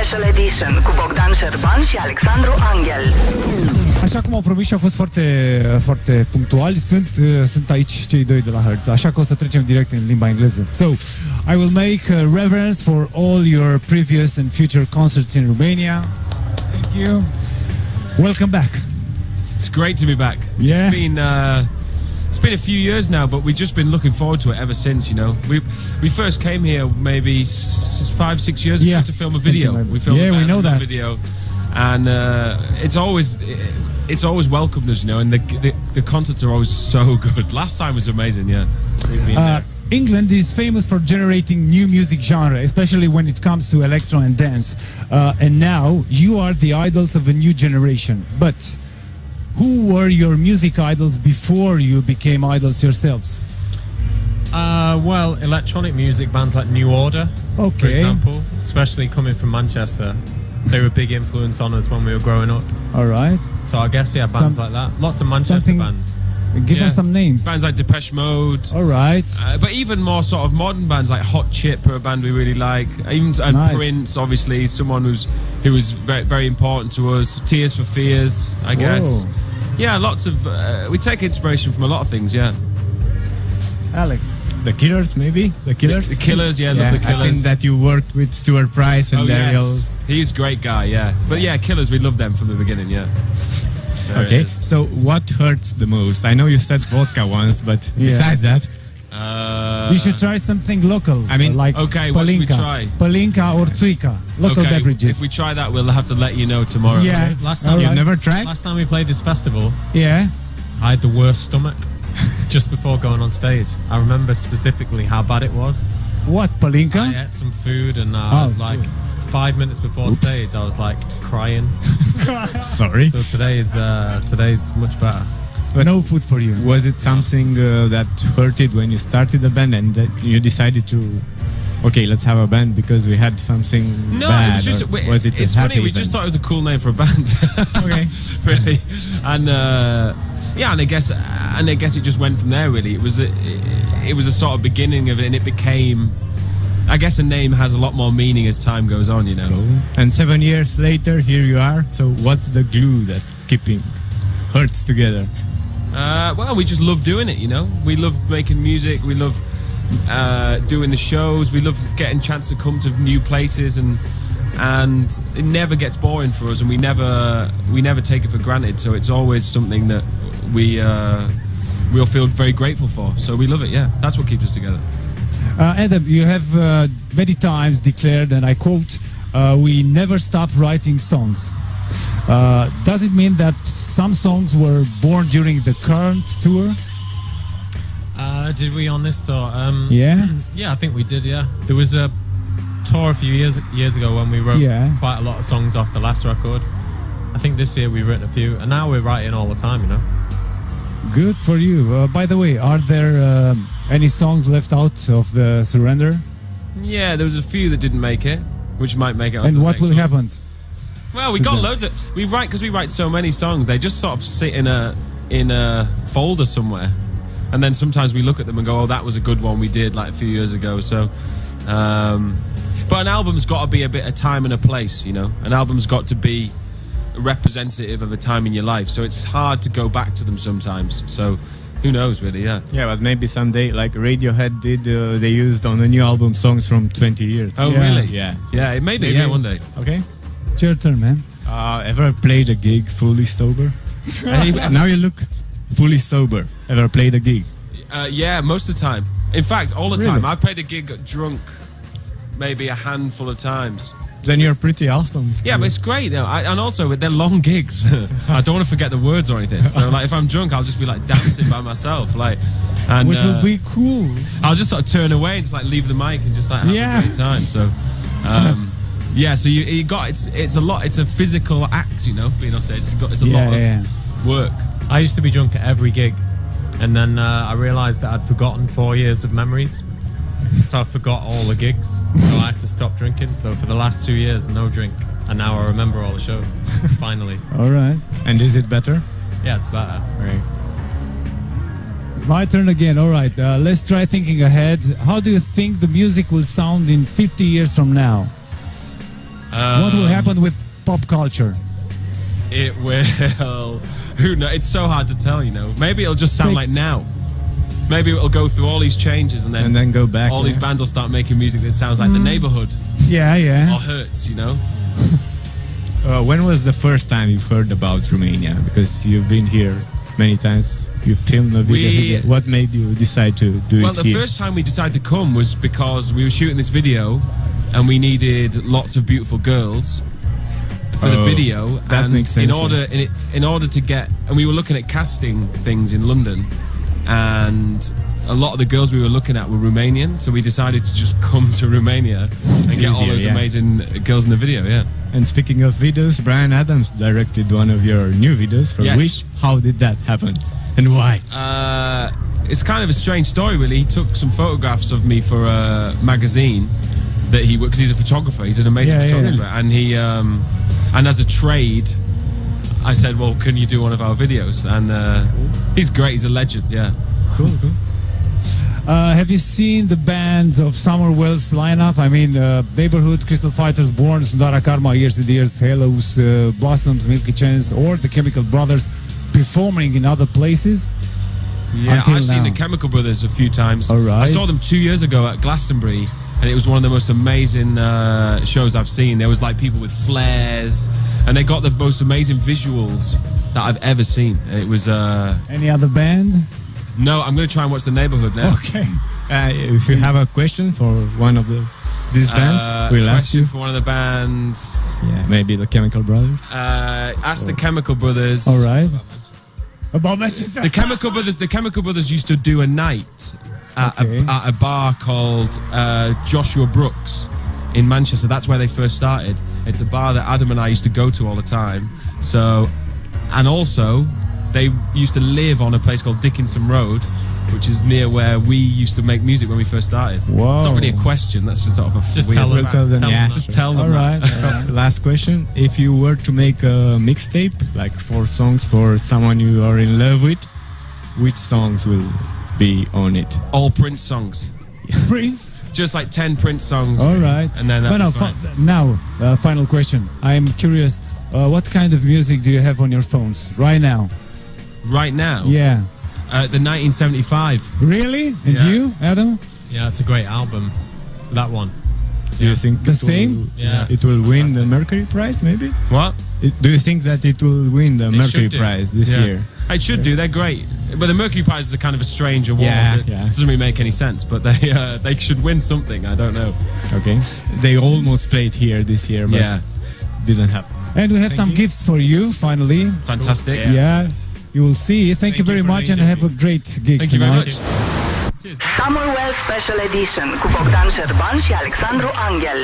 Special Edition cu Bogdan Șerban și Alexandru Angel. Așa cum au promis și au fost foarte punctuali, sunt aici cei doi de la Hertz, așa că o să trecem direct în limba engleză. So, I will make reverence for all your previous and future concerts in Romania. Thank you. Welcome back. It's great to be back. Yeah. It's been a few years now, but we've just been looking forward to it ever since, you know. We first came here maybe 5-6 years ago to film a video. We filmed we know that video, and it's always welcomed us, you know. And the concerts are always so good. Last time was amazing, yeah. We've been there. England is famous for generating new music genre, especially when it comes to electro and dance. And now you are the idols of a new generation. But who were your music idols before you became idols yourselves? Well, electronic music bands like New Order, for example, especially coming from Manchester. They were a big influence on us when we were growing up. All right. So I guess, bands like that. Lots of Manchester bands. Give us some names. Bands like Depeche Mode. All right. But even more sort of modern bands like Hot Chip are a band we really like. Even Prince, obviously, someone who was very, very important to us. Tears for Fears, I guess. Yeah, lots of... we take inspiration from a lot of things, yeah. Alex? The Killers, maybe? The Killers? The Killers, love the Killers. I think that you worked with Stuart Price and Daryl. Yes. He's a great guy, yeah. But yeah, Killers, we love them from the beginning, yeah. Okay, so what hurts the most? I know you said vodka once, but besides that... we should try something local. I mean, like okay, palinka. What should we try? Palinka or tsuika. Local beverages. If we try that, we'll have to let you know tomorrow. Yeah. Okay? Last time you've never tried? Last time we played this festival, I had the worst stomach just before going on stage. I remember specifically how bad it was. What, palinka? I ate some food and I was like 5 minutes before stage, I was like crying. Sorry. So today's much better. But no food for you. Was it something that hurted when you started the band and that you decided to, okay, let's have a band because we had something bad? It was just, it's funny, we just thought it was a cool name for a band. Okay. Really. And and I guess it just went from there, really. It was a sort of beginning of it, and it became... I guess a name has a lot more meaning as time goes on, you know. Cool. And 7 years later, here you are. So what's the glue that keeping Hertz together? Well, we just love doing it, you know. We love making music. We love doing the shows. We love getting a chance to come to new places, and it never gets boring for us, and we never take it for granted. So it's always something that we'll feel very grateful for. So we love it. Yeah, that's what keeps us together. Adam, you have many times declared, and I quote, we never stop writing songs. Does it mean that some songs were born during the current tour? Did we on this tour? Yeah, I think we did, yeah. There was a tour a few years ago when we wrote quite a lot of songs off the last record. I think this year we've written a few, and now we're writing all the time, you know. Good for you. By the way, are there any songs left out of the Surrender? Yeah, there was a few that didn't make it, which might make it. And what will happen? Well, we got loads of... We write so many songs, they just sort of sit in a folder somewhere. And then sometimes we look at them and go, oh, that was a good one we did like a few years ago. So, but an album's got to be a bit of time and a place, you know. An album's got to be representative of a time in your life. So it's hard to go back to them sometimes. So who knows, really, yeah. Yeah, but maybe someday, like Radiohead did, they used on the new album songs from 20 years. Oh, really? Yeah. Yeah, maybe, one day. Okay. It's your turn, man. Ever played a gig fully sober? Now you look fully sober. Ever played a gig? Yeah, most of the time. In fact, all the Really? time. I've played a gig drunk maybe a handful of times. Then you're pretty awesome. Yeah, but it's great. You know, and also, they're long gigs. I don't want to forget the words or anything. So, like, if I'm drunk, I'll just be, like, dancing by myself. Like, and, which will be cool. I'll just sort of turn away and just, like, leave the mic and just, like, have a great time. So, yeah, so you got... It's a lot... It's a physical act, you know, being on stage. It's a lot of work. I used to be drunk at every gig. And then I realised that I'd forgotten 4 years of memories. So I forgot all the gigs. So I had to stop drinking. So for the last 2 years, no drink. And now I remember all the shows. Finally. All right. And is it better? Yeah, it's better. Right. It's my turn again. All right. Let's try thinking ahead. How do you think the music will sound in 50 years from now? What will happen with pop culture? It will. Who knows? It's so hard to tell, you know. Maybe it'll just sound like now. Maybe it'll go through all these changes and then go back. All these bands will start making music that sounds like The Neighborhood Yeah. or Hurts, you know. When was the first time you've heard about Romania? Because you've been here many times. You filmed a video. What made you decide to do it here? Well, the first time we decided to come was because we were shooting this video and we needed lots of beautiful girls for the video. That makes sense. In order to get, and we were looking at casting things in London, and a lot of the girls we were looking at were Romanian, so we decided to just come to Romania and get all those amazing girls in the video. Yeah. And speaking of videos, Brian Adams directed one of your new videos for Wish. How did that happen? And why? It's kind of a strange story, really. He took some photographs of me for a magazine that he works. Because he's a photographer. He's an amazing photographer, and he and as a trade, I said, "Well, can you do one of our videos?" And he's great. He's a legend. Yeah. Cool. Have you seen the bands of Summer Wells lineup? I mean, Neighborhood, Crystal Fighters, Born, Sundara Karma, Years and Years, Halos, Blossoms, Milky Chance, or the Chemical Brothers performing in other places? Yeah, I've seen the Chemical Brothers a few times. All right. I saw them 2 years ago at Glastonbury, and it was one of the most amazing shows I've seen. There was like people with flares, and they got the most amazing visuals that I've ever seen. It was Any other band? No, I'm going to try and watch The Neighborhood now. Okay. If you have a question for one of these bands, we'll ask you. For one of the bands. Yeah, maybe the Chemical Brothers. Ask the Chemical Brothers. All right. About Manchester. The Chemical Brothers used to do a night at a bar called Joshua Brooks in Manchester. That's where they first started. It's a bar that Adam and I used to go to all the time. So, and also, they used to live on a place called Dickinson Road, which is near where we used to make music when we first started. Whoa. It's not really a question. That's just sort of a Just weird tell them. Just tell them. All right. So, last question. If you were to make a mixtape, like 4 songs for someone you are in love with, which songs will be on it? All Prince songs. Prince? Just like 10 Prince songs. All right. And then now, final question. I'm curious. What kind of music do you have on your phones right now? Right now? Yeah. The 1975. Really? And you, Adam? Yeah, it's a great album. That one. Do you think The same? Yeah. It will win the Mercury Prize, maybe? What? Do you think that it will win the Mercury should do. Prize this year? It should do. They're great. But the Mercury Prize is a kind of a strange award. It doesn't really make any sense, but they should win something. I don't know. Okay. They almost played here this year, but didn't happen. And we have some gifts for you, finally. Fantastic. Yeah. You will see. Thank you very much and have a great gig Thank you very tonight. much. Cheers. Summer Wells Special Edition cu Bogdan Șerban și Alexandru Angel.